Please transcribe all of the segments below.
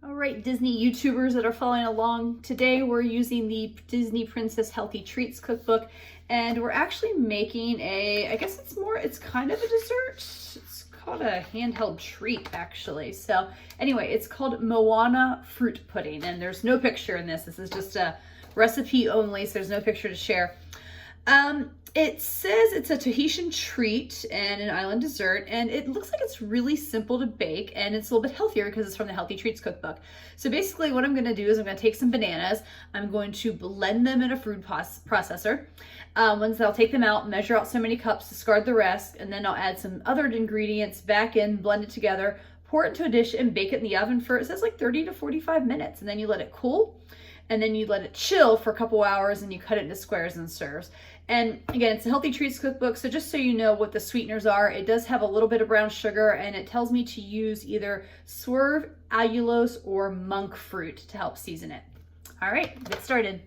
All right, Disney YouTubers that are following along, today we're using the Disney Princess Healthy Treats cookbook, and we're actually making it's kind of a dessert. It's called a handheld treat, actually. So anyway, it's called Moana fruit pudding, and there's no picture in this. This is just a recipe only, so there's no picture to share. It says it's a Tahitian treat and an island dessert, and it looks like it's really simple to bake, and it's a little bit healthier because it's from the Healthy Treats cookbook. So basically what I'm going to do is I'm going to take some bananas, I'm going to blend them in a food processor. Once I'll take them out, measure out so many cups, discard the rest, and then I'll add some other ingredients back in, blend it together, pour it into a dish, and bake it in the oven for, it says, like 30 to 45 minutes, and then you let it cool. And then you let it chill for a couple hours and you cut it into squares and serves. And again, it's a Healthy Treats cookbook, so just so you know what the sweeteners are, it does have a little bit of brown sugar, and it tells me to use either swerve, allulose, or monk fruit to help season it. All right, get started.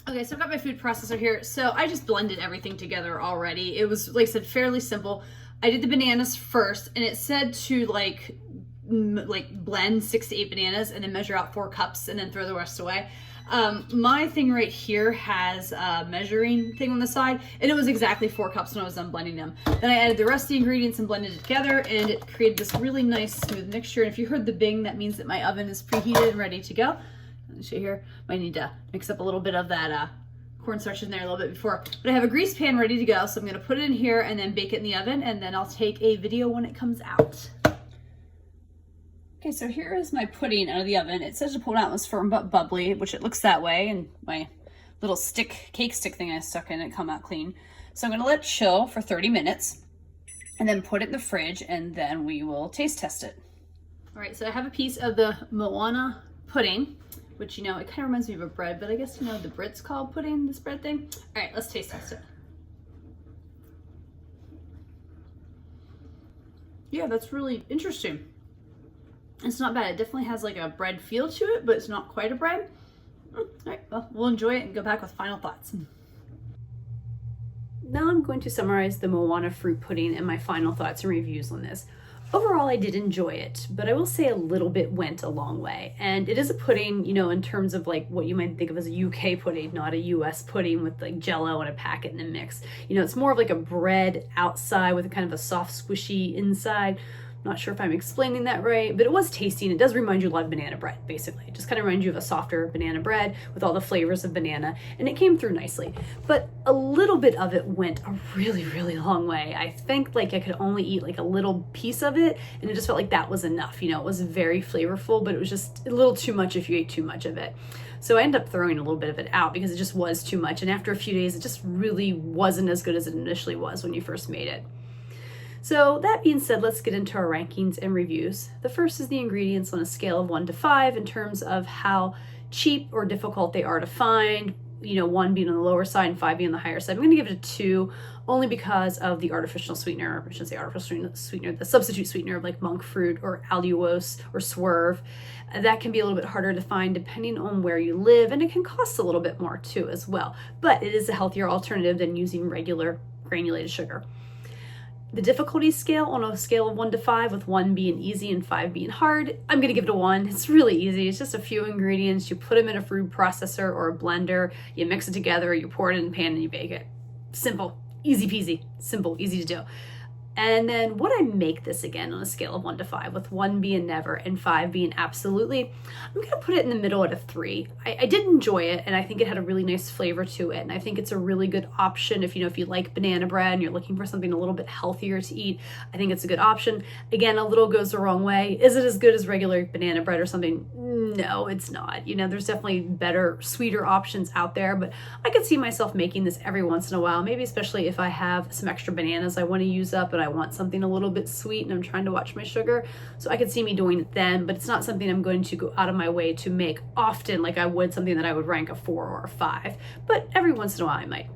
Okay, so I've got my food processor here. So I just blended everything together already. It was, like I said, fairly simple. I did the bananas first, and it said to like blend 6 to 8 bananas and then measure out 4 cups and then throw the rest away. My thing right here has a measuring thing on the side, and it was exactly 4 cups when I was done blending them. Then I added the rest of the ingredients and blended it together, and it created this really nice smooth mixture. And if you heard the bing, that means that my oven is preheated and ready to go. Let me show you here. Might need to mix up a little bit of that cornstarch in there a little bit before. But I have a grease pan ready to go, so I'm going to put it in here and then bake it in the oven, and then I'll take a video when it comes out. Okay, so here is my pudding out of the oven. It says to pull it out, it was firm but bubbly, which it looks that way, and my little cake stick thing I stuck in it come out clean. So I'm gonna let it chill for 30 minutes and then put it in the fridge, and then we will taste test it. All right, so I have a piece of the Moana pudding, which, you know, it kind of reminds me of a bread, but I guess, you know, the Brits call pudding this bread thing. All right, let's taste test it. Yeah, that's really interesting. It's not bad. It definitely has like a bread feel to it, but it's not quite a bread. All right, well, we'll enjoy it and go back with final thoughts. Now I'm going to summarize the Moana fruit pudding and my final thoughts and reviews on this. Overall, I did enjoy it, but I will say a little bit went a long way. And it is a pudding, you know, in terms of like what you might think of as a UK pudding, not a US pudding with like Jello and a packet and a mix. You know, it's more of like a bread outside with a kind of a soft, squishy inside. Not sure if I'm explaining that right, but it was tasty, and it does remind you a lot of banana bread, basically. It just kind of reminds you of a softer banana bread with all the flavors of banana, and it came through nicely. But a little bit of it went a really, really long way. I think like I could only eat like a little piece of it, and it just felt like that was enough. You know, it was very flavorful, but it was just a little too much if you ate too much of it. So I ended up throwing a little bit of it out because it just was too much, and after a few days, it just really wasn't as good as it initially was when you first made it. So that being said, let's get into our rankings and reviews. The first is the ingredients on a scale of 1 to 5 in terms of how cheap or difficult they are to find, you know, 1 being on the lower side and 5 being on the higher side. I'm going to give it a 2 only because of the artificial sweetener, I shouldn't say artificial sweetener, the substitute sweetener of like monk fruit or allulose or swerve. That can be a little bit harder to find depending on where you live, and it can cost a little bit more too as well. But it is a healthier alternative than using regular granulated sugar. The difficulty scale on a scale of 1 to 5, with 1 being easy and 5 being hard, I'm going to give it a 1. It's really easy. It's just a few ingredients. You put them in a food processor or a blender, you mix it together, you pour it in a pan, and you bake it. Simple, easy peasy, simple, easy to do. And then would I make this again on a scale of 1 to 5, with 1 being never and 5 being absolutely? I'm going to put it in the middle at a 3. I did enjoy it, and I think it had a really nice flavor to it, and I think it's a really good option if you like banana bread and you're looking for something a little bit healthier to eat. I think it's a good option. Again, a little goes the wrong way. Is it as good as regular banana bread or something? No, it's not. You know, there's definitely better, sweeter options out there, but I could see myself making this every once in a while, maybe especially if I have some extra bananas I want to use up and I want something a little bit sweet and I'm trying to watch my sugar. So I could see me doing it then, but it's not something I'm going to go out of my way to make often like I would something that I would rank a 4 or a 5. But every once in a while I might.